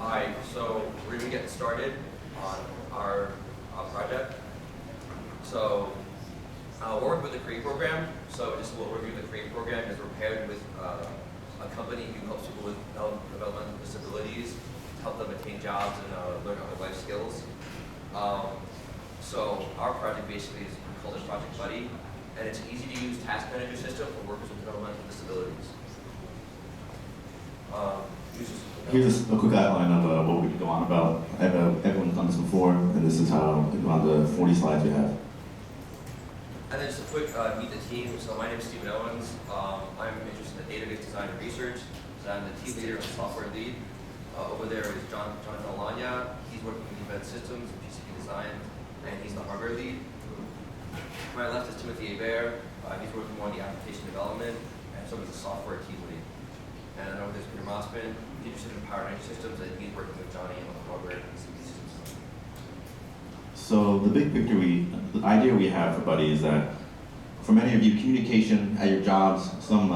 Alright, so we're going to get started on our project. So we're working with the CREATE program. So just a little review of the CREATE program is we're paired with a company who helps people with developmental disabilities, to help them attain jobs and learn other life skills. So our project basically is called Project bUDDY, and it's an easy to use task manager system for workers with developmental disabilities. Here's a quick outline of what we can go on about. Everyone's done this before, and this is how on the 40 slides we have. And then just a quick meet the team. So my name is Stephen Owens. I'm interested in database design and research. So I'm the team leader and software lead. Over there is Jonathan Alanya. He's working with embedded systems and PCB design, and he's the hardware lead. To my left is Timothy Hebert. He's working more on the application development, and so he's the software team lead. And then over there's Peter Mossman. He's interested in power energy systems, and he's working with Johnny on the hardware and PCB systems. So the big picture, the idea we have for bUDDY is that for many of you, communication at your jobs, some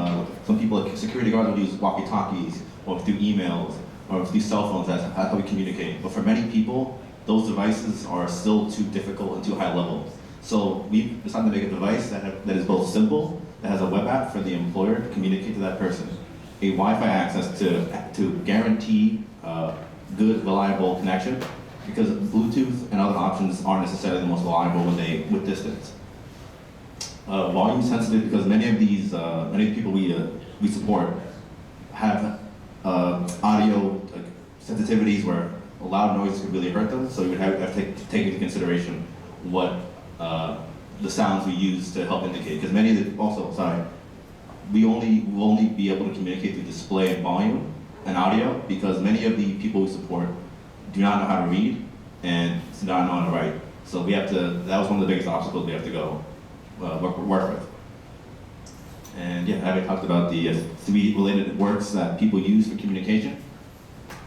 people like security guards will use walkie-talkies or through emails or through cell phones. That's how we communicate. But for many people, those devices are still too difficult and too high level. So we've decided to make a device that is both simple, that has a web app for the employer to communicate to that person, a Wi-Fi access to guarantee good, reliable connection, because Bluetooth and other options aren't necessarily the most reliable with distance. Volume sensitive, because many of the people we support have audio sensitivities where a loud noise could really hurt them. So you would have to take into consideration what the sounds we use to help indicate. Because many of the we will only be able to communicate through display and volume and audio, because many of the people we support do not know how to read and do not know how to write. So we have to, that was one of the biggest obstacles we have to go work with. And yeah, having talked about the 3 related works that people use for communication,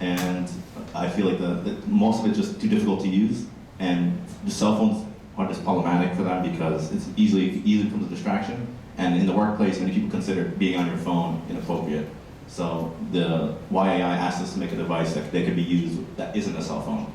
and I feel like most of it's just too difficult to use, and the cell phones are just problematic for them because it's easily becomes a distraction. And in the workplace, many people consider being on your phone inappropriate. So the YAI asked us to make a device that could be used that isn't a cell phone.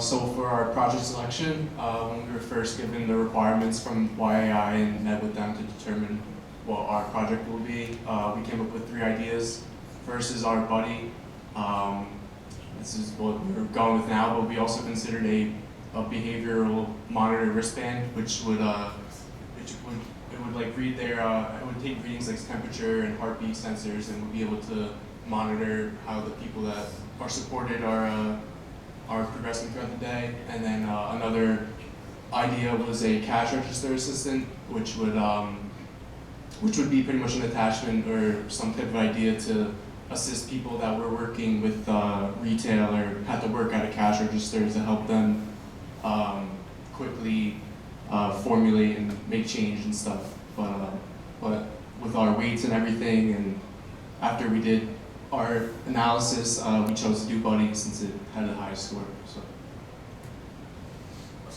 So for our project selection, when we were first given the requirements from YAI and met with them to determine what our project will be, we came up with 3 ideas. First is our bUDDY. This is what we're going with now, but we also considered a behavioral monitor wristband, which would take readings like temperature and heartbeat sensors, and would be able to monitor how the people that are supported are progressing throughout the day. And then another idea was a cash register assistant, which would be pretty much an attachment or some type of idea to assist people that were working with retail or had to work at a cash register to help them quickly formulate and make change and stuff. But with our weights and everything, and after we did our analysis, we chose to do bUDDY since it had the highest score. So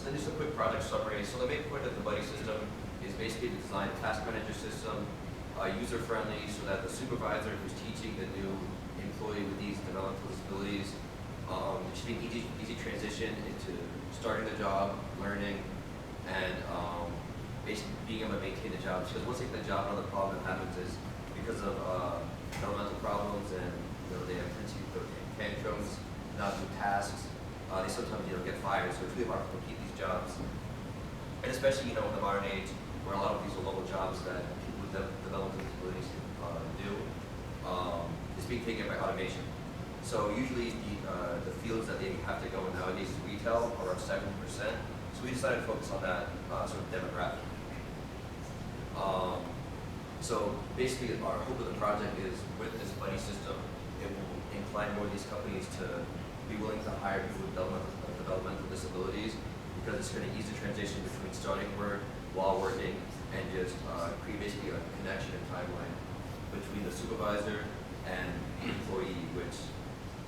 then just a quick project summary. So the main point of the bUDDY system is basically to design a task manager system, user-friendly, so that the supervisor who's teaching the new employee with these developmental disabilities, it should be an easy transition into starting the job, learning, and basically being able to maintain the job. Because once they get the job, another problem that happens is because of developmental problems and they have tendency to tantrums, not do tasks, they sometimes get fired. So it's really hard to keep these jobs. And especially in the modern age, where a lot of these are local jobs that people with developmental disabilities do, is being taken by automation. So usually the fields that they have to go in nowadays is retail, around 70%. So we decided to focus on that sort of demographic. So basically our hope of the project is with this bUDDY system, it will incline more of these companies to be willing to hire people with developmental disabilities, because it's going to ease the transition between starting work while working and just create basically a connection and timeline between the supervisor and the employee, which is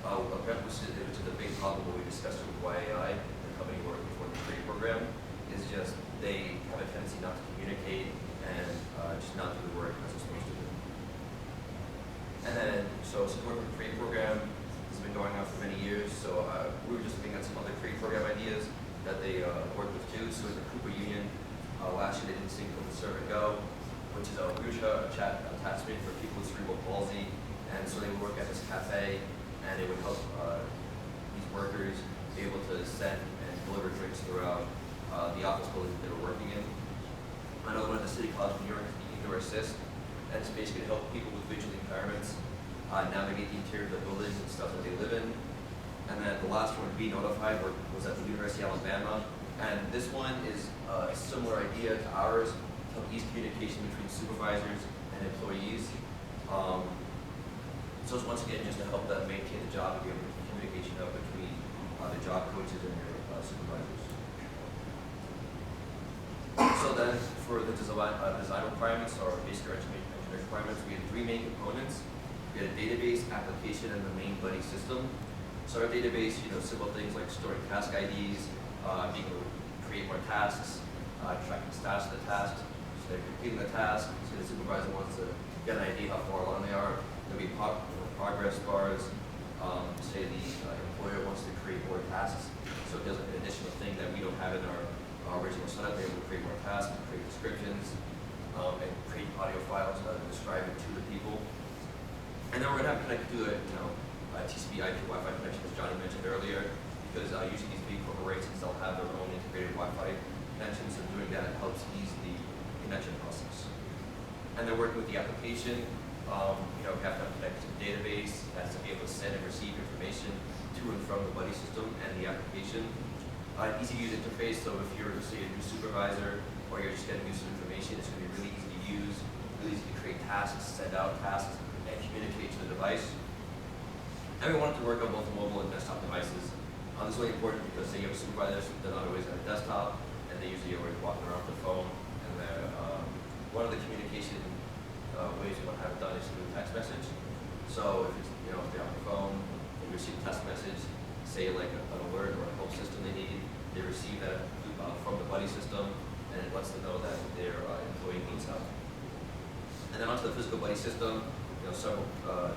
a big problem when we discussed it with YAI, the company working for the CREATE program, is just they have a tendency not to communicate and just not do the work as they're supposed to do. And then, so the work with CREATE program has been going on for many years. So we were just looking at some other CREATE program ideas that they work with too. So in the Cooper Union, last year they did this thing called the Serve and Go, which is a wheelchair chat attachment for people with cerebral palsy. And so they would work at this cafe, and it would help these workers be able to send and deliver drinks throughout the office building that they were working in. Another one at the City College of New York is the Indoor Assist, and it's basically to help people with visual impairments navigate the interior of the buildings and stuff that they live in. And then the last one, Be Notified, was at the University of Alabama. And this one is a similar idea to ours, to help ease communication between supervisors and employees. So it's once again just to help them maintain the job and be able to keep communication up between the job coaches and their supervisors. So then for the design requirements or basic engineering requirements, we had three main components. We had a database, application, and the main bUDDY system. So our database, simple things like storing task IDs, being able to create more tasks, tracking the status of the tasks, so they're completing the task, so the supervisor wants to get an idea how far along they are. There'll be progress bars, say the employer wants to create more tasks, so it does an additional thing that we don't have in our original setup. They're able to create more tasks, create descriptions, and create audio files that describe it to the people. And then we're going to have connected to a TCP IP Wi-Fi connection, as Johnny mentioned earlier, because usually these big corporations, they'll have their own integrated Wi-Fi connections, and doing that helps ease the connection process. And then working with the application, we have to have connected to the database, it has to be able to send and receive information to and from the bUDDY system and the application. Easy to use interface, so if you're, say, a new supervisor or you're just getting new information, it's going to be really easy to use, really easy to create tasks, send out tasks, and communicate to the device. And we want it to work on both mobile and desktop devices. This is really important because say you have supervisors, they're not always at a desktop, and they usually are always walking around with the phone. And one of the communication ways we want to have it done is through text message. So if it's, if they're on the phone, they receive a text message, say like an alert or a help system they need, they receive that from the bUDDY system, and it lets them know that their employee needs help. And then onto the physical bUDDY system, several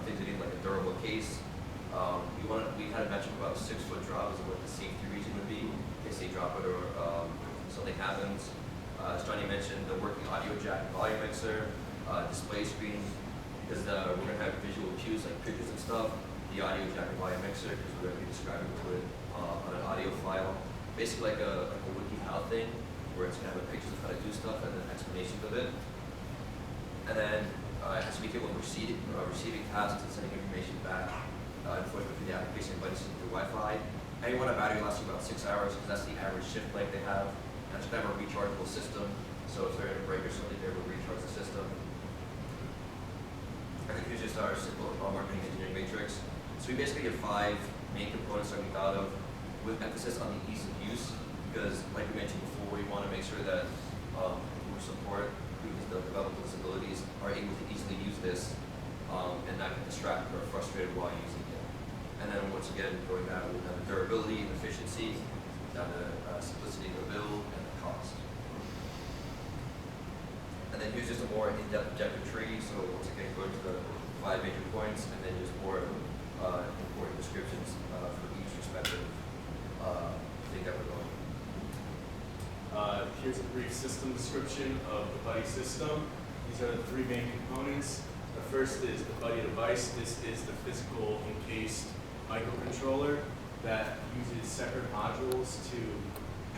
things they need, like a durable case. We had mentioned about a 6-foot drop is what the safety region would be in case they drop it or something happens. As Johnny mentioned, the working audio jack and volume mixer, display screen, because we're going to have visual cues like pictures and stuff. The audio jack and volume mixer, because we're going to be describing it on an audio file. Basically like a WikiHow thing, where it's going to have pictures of how to do stuff and an explanation of it. And then it has to be capable of receiving tasks and sending information back and forth between the application and bUDDY system through Wi-Fi. And you want a battery lasts you about 6 hours, because that's the average shift length they have. And it's kind of a rechargeable system, so if they're in a break or something, they're able to recharge the system. I think here's just our simple marketing engineering matrix. So we basically have 5 main components that we thought of, with emphasis on the ease of use, because like we mentioned before, we want to make sure that people who support the developmental disabilities are able to easily use this and not get distracted or frustrated while using it. And then once again, going down, we'll have the durability and efficiency, down to simplicity of the build and the cost. And then here's just a more in-depth objective tree. So once again, going to the 5 major points, and then just more important descriptions for each respective thing that we're going. Here's a brief system description of the bUDDY system. These are the 3 main components. The first is the bUDDY device. This is the physical encased microcontroller that uses separate modules to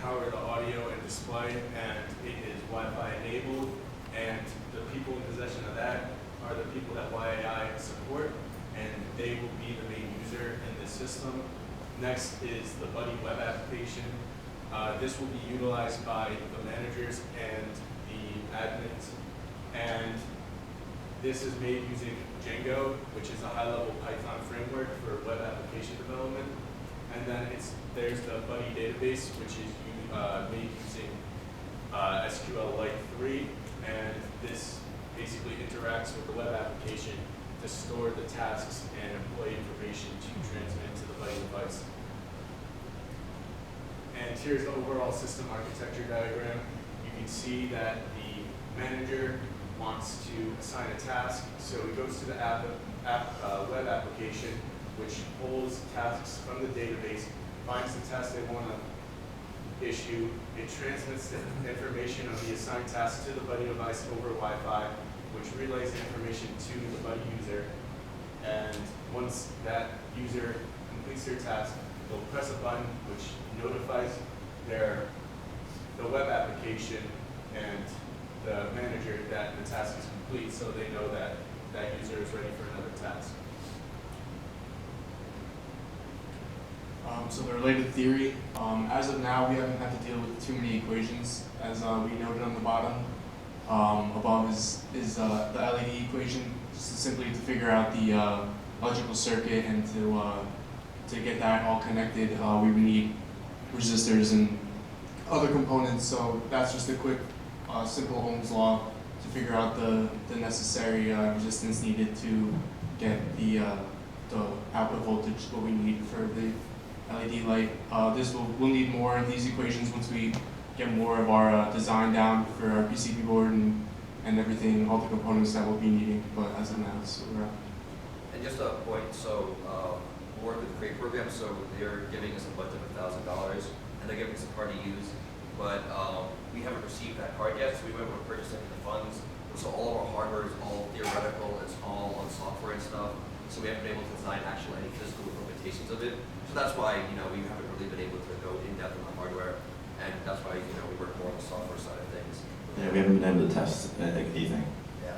power the audio and display, and it is Wi-Fi enabled, and the people in possession of that are the people that YAI support, and they will be the main user in this system. Next is the bUDDY web application. This will be utilized by the managers and the admins, and this is made using Django, which is a high-level Python framework for web application development. And then there's the bUDDY database, which is made using SQLite 3, and this basically interacts with the web application to store the tasks and employee information to transmit to the bUDDY device. And here's the overall system architecture diagram. You can see that the manager wants to assign a task. So he goes to the web application, which pulls tasks from the database, finds the task they want to issue. It transmits the information of the assigned task to the bUDDY device over Wi-Fi, which relays the information to the bUDDY user. And once that user completes their task, they'll press a button which notifies the web application and the manager that the task is complete, so they know that that user is ready for another task. So the related theory, as of now, we haven't had to deal with too many equations, as we noted on the bottom. Above is the LED equation, just simply to figure out the electrical circuit, and to get that all connected, we would need resistors and other components. So that's just a quick, simple Ohm's law to figure out the necessary resistance needed to get the output voltage what we need for the LED light. We'll need more of these equations once we get more of our design down for our PCB board and everything, all the components that we'll be needing. But as of now, so we're And just a point, so we work with the CREATE program, so they're giving us a budget of $1,000, and they're giving us a card to use, but we haven't received that card yet, so we went with purchasing the funds. So all of our hardware is all theoretical, it's all on software and stuff, so we haven't been able to design actual any physical implementations of it. So that's why, we haven't really been able to go in depth on the hardware, and that's why, we work more on the software side of things. Yeah, we haven't been able to test anything. Yeah.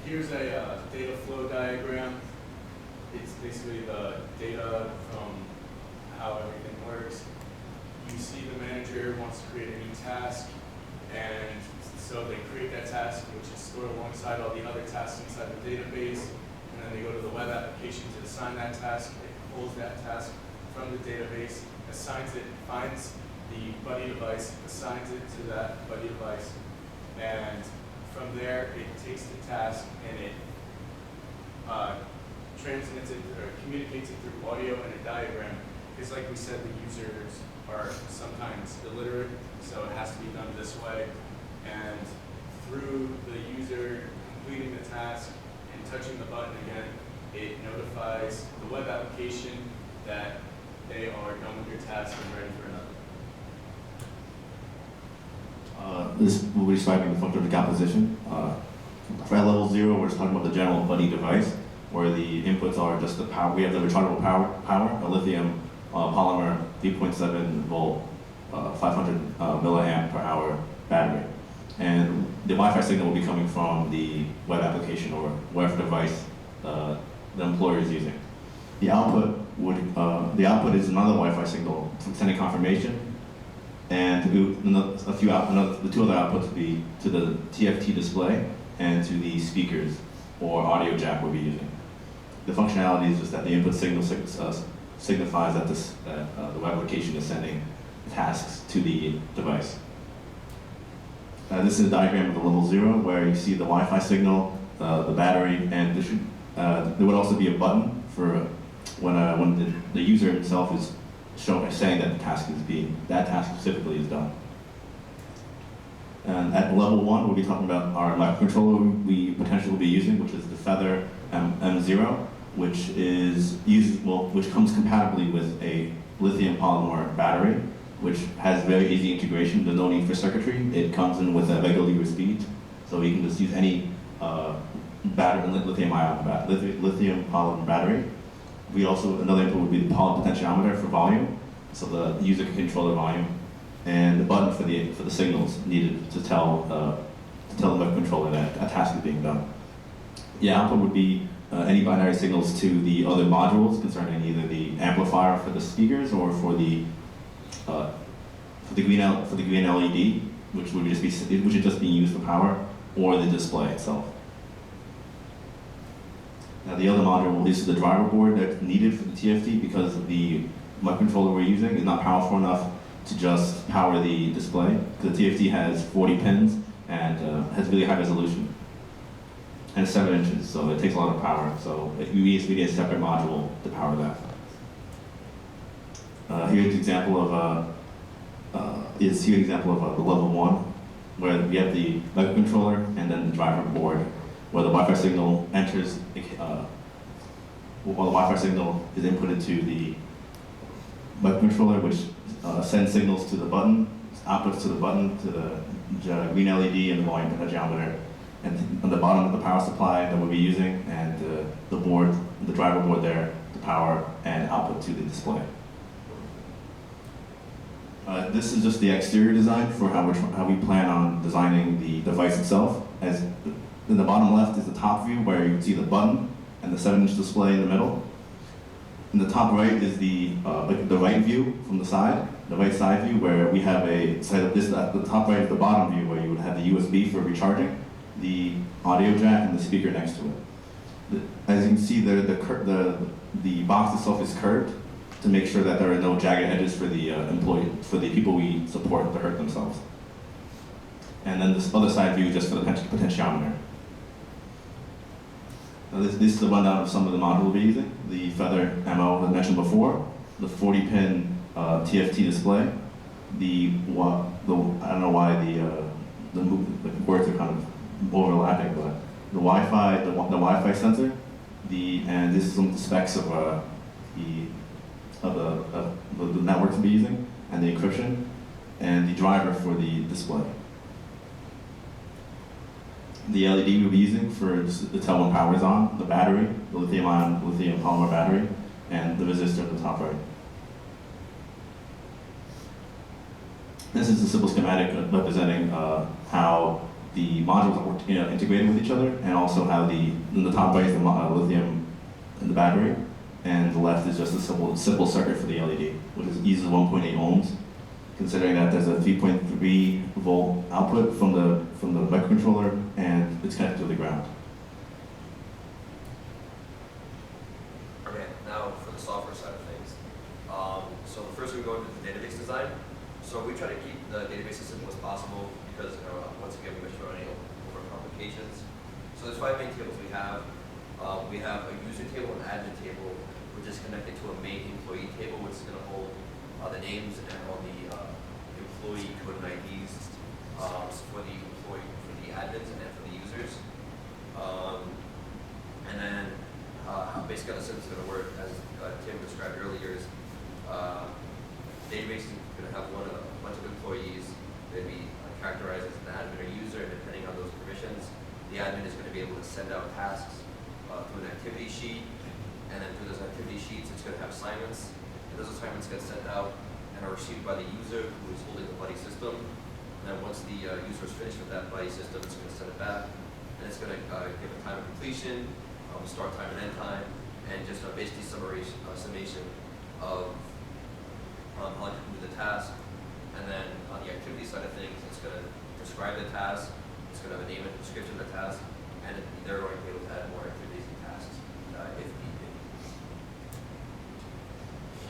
Here's a data flow diagram. It's basically the data from how everything works. You see the manager wants to create a new task, and so they create that task, which is stored alongside all the other tasks inside the database, and then they go to the web application to assign that task. It pulls that task from the database, assigns it, finds the bUDDY device, assigns it to that bUDDY device, and from there it takes the task and it transmits it or communicates it through audio and a diagram. Because like we said, the users are sometimes illiterate, so it has to be done this way. And through the user completing the task and touching the button again, it notifies the web application that they are done with your task and ready for another. This will be describing the function of decomposition. For at level 0, we're just talking about the general bUDDY device, where the inputs are just the power. We have the rechargeable power, a lithium polymer 3.7 volt, 500 milliamp per hour battery. And the Wi-Fi signal will be coming from the web application or whatever device the employer is using. The output is another Wi-Fi signal sending confirmation, and the two other outputs would be to the TFT display and to the speakers or audio jack we'll be using. The functionality is just that the input signal signifies that the web application is sending tasks to the device. This is a diagram of the level 0 where you see the Wi-Fi signal, the battery, and there would also be a button for when the user himself is saying that that task specifically is done. And at level 1, we'll be talking about our microcontroller we potentially will be using, which is the Feather M0, which comes compatibly with a lithium polymer battery, which has very easy integration. There's no need for circuitry. It comes in with a regular USB, so we can just use any lithium polymer battery. Another input would be the potentiometer for volume, so the user can control the volume, and the button for the signals needed to tell the microcontroller that a task is being done. The output would be any binary signals to the other modules concerning either the amplifier for the speakers or for the green LED, which would just be used for power, or the display itself. Now the other module is the driver board that's needed for the TFT because the microcontroller we're using is not powerful enough to just power the display. The TFT has 40 pins and has really high resolution. And it's 7 inches, so it takes a lot of power. So we need a separate module to power that. Here's an example of the level 1 where we have the microcontroller and then the driver board, where the Wi-Fi signal enters, while the Wi-Fi signal is inputted to the microcontroller, which sends signals to the button, outputs to the button, to the green LED and the volume potentiometer, and on the bottom of the power supply that we'll be using, and the board, the driver board there, the power and output to the display. This is just the exterior design for how we plan on designing the device itself. As in the bottom left is the top view where you can see the button and the 7-inch display in the middle. In the top right is the right view from the side, the right side view where we have a side of this. At the top right is the bottom view where you would have the USB for recharging, the audio jack, and the speaker next to it. As you can see, the box itself is curved to make sure that there are no jagged edges for the people we support to hurt themselves. And then this other side view is just for the potentiometer. Now this is the rundown of some of the modules we'll be using. The Feather MO that I mentioned before, the 40-pin TFT display, I don't know why the words are kind of overlapping, but the Wi-Fi sensor, and this is some of the specs of the network to be using, and the encryption, and the driver for the display. The LED we'll be using to tell when power is on, the battery, the lithium polymer battery, and the resistor at the top right. This is a simple schematic representing how the modules are integrated with each other, and also how in the top right is the lithium and the battery, and the left is just a simple circuit for the LED, which uses 1.8 ohms, considering that there's a 3.3 volt output from the microcontroller, and it's connected to the ground. Okay, now for the software side of things. So first we go into the database design. So we try to keep the database as simple as possible because once again we mentioned running over complications. So there's 5 main tables we have. We have a user table and admin table, which is connected to a main employee table, which is going to hold the names and all the employee code and IDs for the admins and then for the users. And then basically how the system is going to work, as Tim described earlier, is database is going to have a bunch of employees. They'd be characterized as an admin or user, and depending on those permissions, the admin is going to be able to send out tasks through an activity sheet, and then through those activity sheets, it's going to have assignments, and those assignments get sent out and are received by the user who is holding the buddy system. And then once the user is finished with that buddy system, it's going to send it back, and it's going to give a time of completion, start time and end time, and just basically summation of how to do the task. And then on the activity side of things, it's going to describe the task, it's going to have a name and description of the task, and they're going to be able to add more activities and tasks if need be.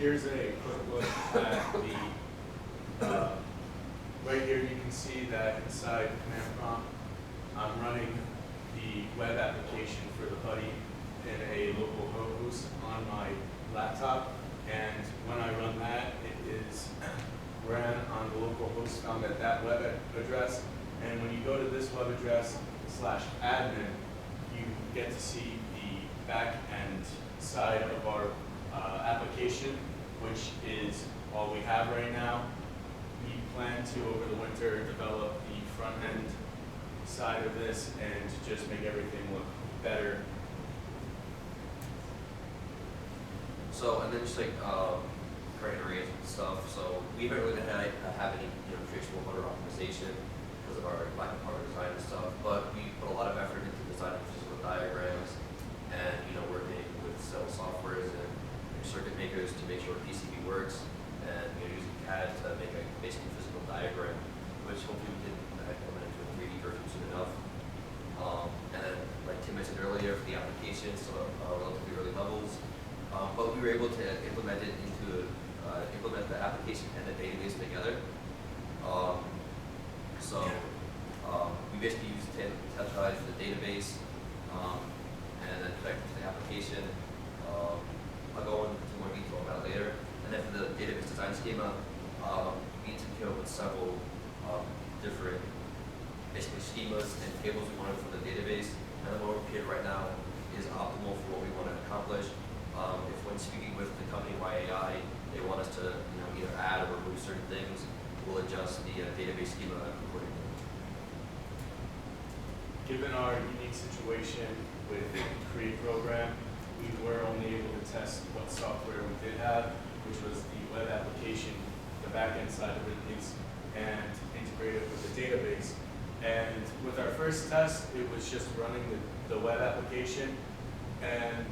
Here's a quick look at the, right here you can see that inside the command prompt, I'm running the web application for the Buddy in a local host on my laptop. And when I run that, it is ran on the local host found at that web address. And when you go to this web address /admin, you get to see the back end side of our application, which is all we have right now. We plan to, over the winter, develop the front end side of this and just make everything look better. So, and then just like current arrays and stuff. So we haven't really have any traditional motor optimization because of our lack of hardware design and stuff. But we put a lot of effort into designing physical diagrams and working with cell softwares and circuit makers to make sure PCB works, and using CAD to make a basic physical diagram, which hopefully we can implement into a 3D version soon enough. And then, like Tim mentioned earlier, for the application, still relatively early levels. But we were able to implement the application and the database together. We basically use Tetra for the database, and then connect to the application. I'll go into more detail about it later. And then for the database design schema, we need to come up with several different basically schemas and tables we wanted for the database, and the moment period right now is optimal for what we want to accomplish. If when speaking with the company YAI, they want us to either add or remove certain things, we'll adjust the database schema accordingly. Given our unique situation with the Create program, we were only able to test what software we did have, which was the web application, the back-end side of it is, and integrate it with the database. And with our first test, it was just running the web application, and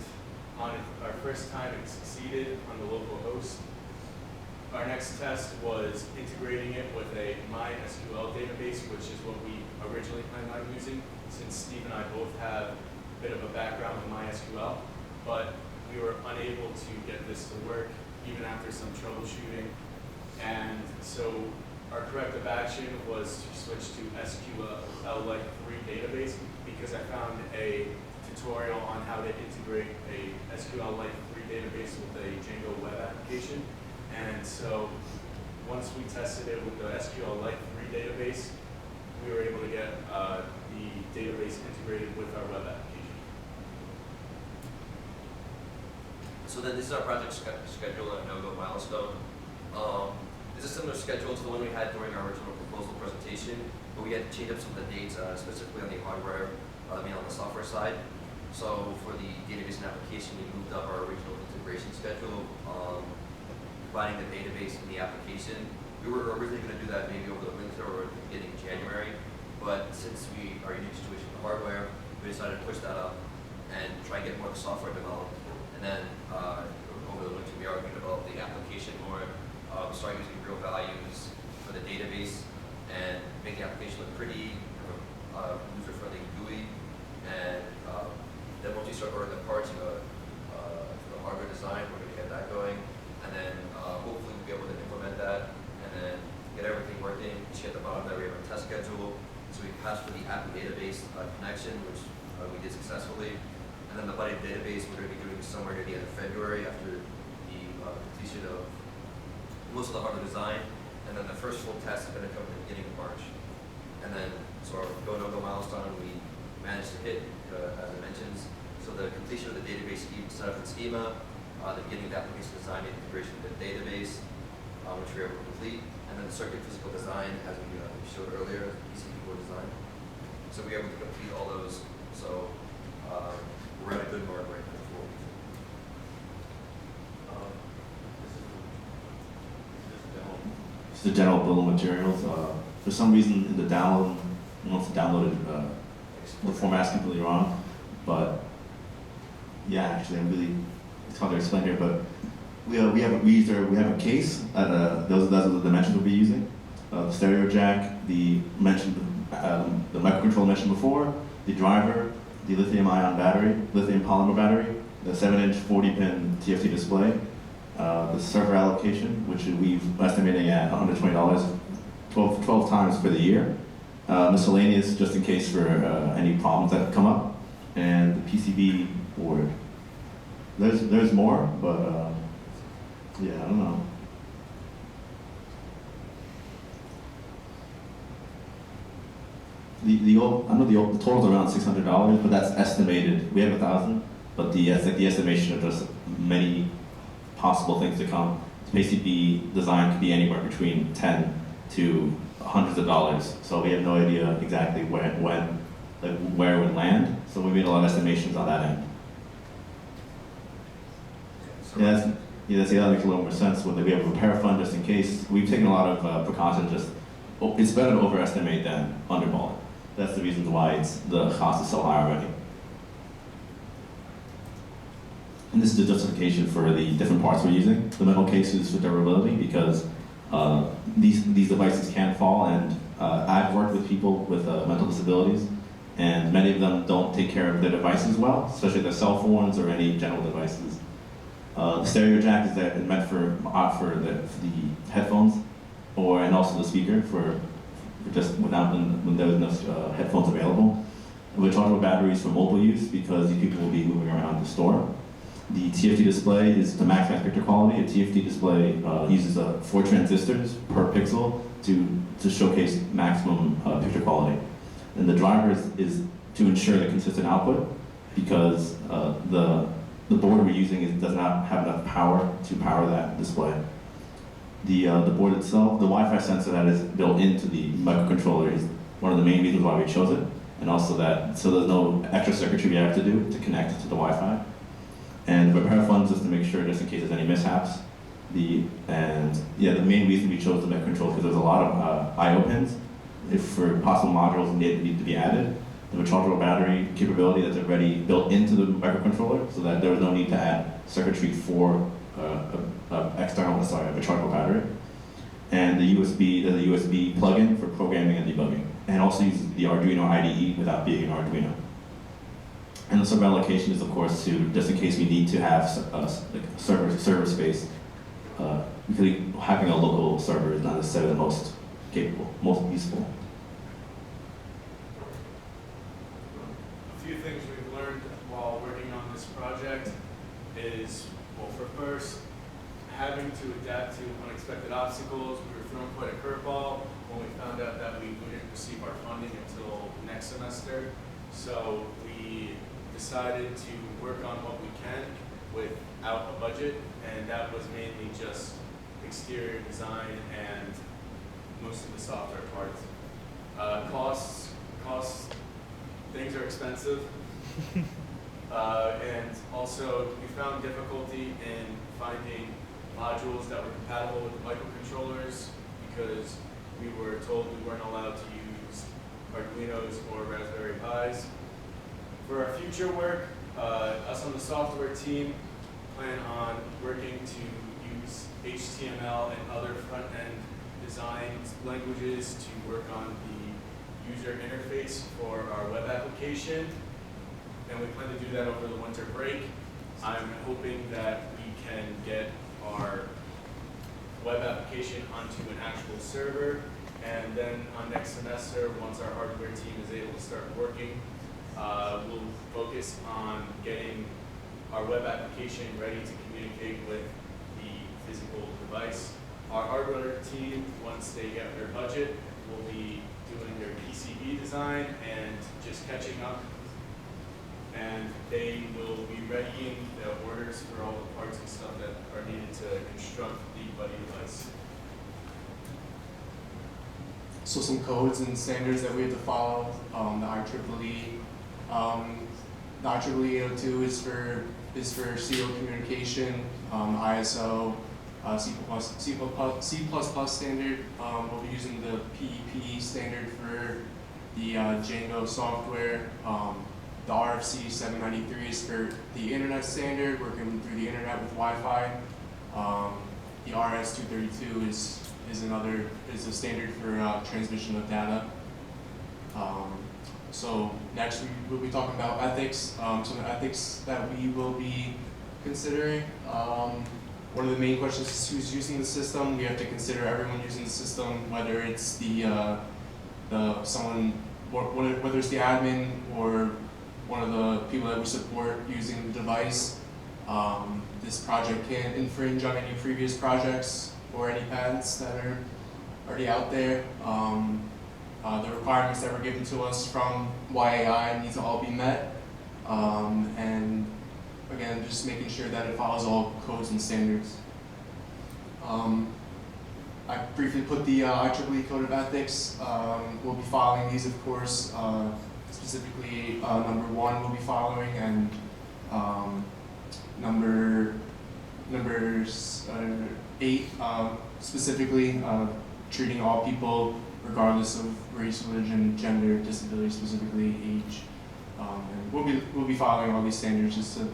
on our first time it succeeded on the local host. Our next test was integrating it with a MySQL database, which is what we originally planned on using, since Steve and I both have a bit of a background with MySQL, but we were unable to get this to work even after some troubleshooting. And so our corrective action was to switch to SQL-like 3 database, because I found a tutorial on how to integrate a SQL-like 3 database with a Django web application. And so once we tested it with the SQL-like 3 database, we were able to get the database integrated with our web application. So then this is our project schedule and no-go milestone. This is a similar schedule to the one we had during our original proposal presentation, but we had to change up some of the dates, specifically on the hardware, on the software side. So for the database and application, we moved up our original integration schedule, combining the database and the application. We were originally going to do that maybe over the winter or at the beginning of January, but since our unique situation with the hardware, we decided to push that up and try and get more of the software developed. And then over the winter, we are going to develop the application more, start using real values for the database, and make the application look pretty, user-friendly GUI, and then once we start ordering the parts for the hardware design, we're going to get that going, and then hopefully we'll be able to implement that, and then get everything working. You see at the bottom there we have our test schedule, so we passed for the app and database connection, which we did successfully, and then the bUDDY database we're going to be doing somewhere near the end of February after the completion of most of the hardware design, and then the first full test is going to come at the beginning of March. And then, so our go-no-go milestone we managed to hit, as it mentions. So the completion of the database setup and schema, the beginning of the application design and integration of the database, which we were able to complete, and then the circuit physical design, as we showed earlier, EECE4 design. So we were able to complete all those. So we're at a good mark right now. Just the general bill of materials. For some reason, in the download, once downloaded, the format's completely wrong. But yeah, actually, it's hard to explain here. But we have a case. Those are the dimensions we'll be using. The stereo jack, the microcontroller mentioned before, the driver, the lithium-ion battery, lithium polymer battery, the 7-inch 40-pin TFT display. The server allocation, which we've estimating at $120, 12 times for the year. Miscellaneous, just in case for any problems that come up. And the PCB board. There's more, but yeah, I don't know. I know the total's around $600, but that's estimated. We have 1,000, but the estimation of just many possible things to come. PCB design could be anywhere between 10 to hundreds of dollars. So we have no idea exactly where it would land. So we made a lot of estimations on that end. That makes a little more sense. When we have a repair fund just in case. We've taken a lot of precautions. It's better to overestimate than underball it. That's the reason why the cost is so high already. And this is the justification for the different parts we're using. The metal cases for durability, because these devices can fall, and I've worked with people with mental disabilities, and many of them don't take care of their devices well, especially their cell phones or any general devices. The stereo jack is meant for the headphones, and also the speaker for just when there's enough headphones available. And we're chargeable batteries for mobile use because these people will be moving around the store. The TFT display is to maximize picture quality. A TFT display uses 4 transistors per pixel to showcase maximum picture quality. And the driver is to ensure the consistent output, because the board we're using does not have enough power to power that display. The board itself, the Wi-Fi sensor that is built into the microcontroller is one of the main reasons why we chose it, and also that so there's no extra circuitry we have to do to connect to the Wi-Fi. And we prepare funds just to make sure, just in case there's any mishaps. The main reason we chose the microcontroller because there's a lot of I/O pins if for possible modules need to be added. The rechargeable battery capability that's already built into the microcontroller, so that there was no need to add circuitry for a rechargeable battery. And there's a USB plug-in for programming and debugging, and also uses the Arduino IDE without being an Arduino. And the server allocation is, of course, to just in case we need to have server space. Because having a local server is not necessarily the most capable, most useful. A few things we've learned while working on this project is, well, for first, having to adapt to unexpected obstacles. We were thrown quite a curveball when we found out that we wouldn't receive our funding until next semester. So we decided to work on what we can without a budget, and that was mainly just exterior design and most of the software parts. Costs, things are expensive. And also we found difficulty in finding modules that were compatible with the microcontrollers because we were told we weren't allowed to use Arduinos or Raspberry Pis. For our future work, us on the software team plan on working to use HTML and other front-end design languages to work on the user interface for our web application. And we plan to do that over the winter break. I'm hoping that we can get our web application onto an actual server, and then on next semester, once our hardware team is able to start working, we'll focus on getting our web application ready to communicate with the physical device. Our hardware team, once they get their budget, will be doing their PCB design and just catching up, and they will be readying the orders for all the parts and stuff that are needed to construct the bUDDY device. So some codes and standards that we have to follow. The IEEE 802 is for serial communication. ISO, C++ standard. We'll be using the PEP standard for the Django software. The RFC 793 is for the internet standard, working through the internet with Wi-Fi. The RS 232 is a standard for transmission of data. So next we'll be talking about ethics. Some ethics that we will be considering. One of the main questions is who's using the system. We have to consider everyone using the system, whether it's whether it's the admin or one of the people that we support using the device. This project can't infringe on any previous projects or any patents that are already out there. The requirements that were given to us from YAI need to all be met. And again, just making sure that it follows all codes and standards. I briefly put the IEEE Code of Ethics. We'll be following these, of course. Specifically, number 1 we'll be following, and numbers 8 specifically treating all people regardless of race, religion, gender, disability, specifically age. And we'll be following all these standards just to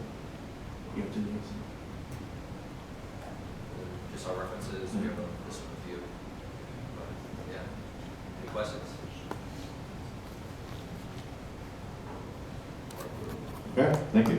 be up to date. Just our references, we have this with you. But, yeah. Any questions? Okay, thank you.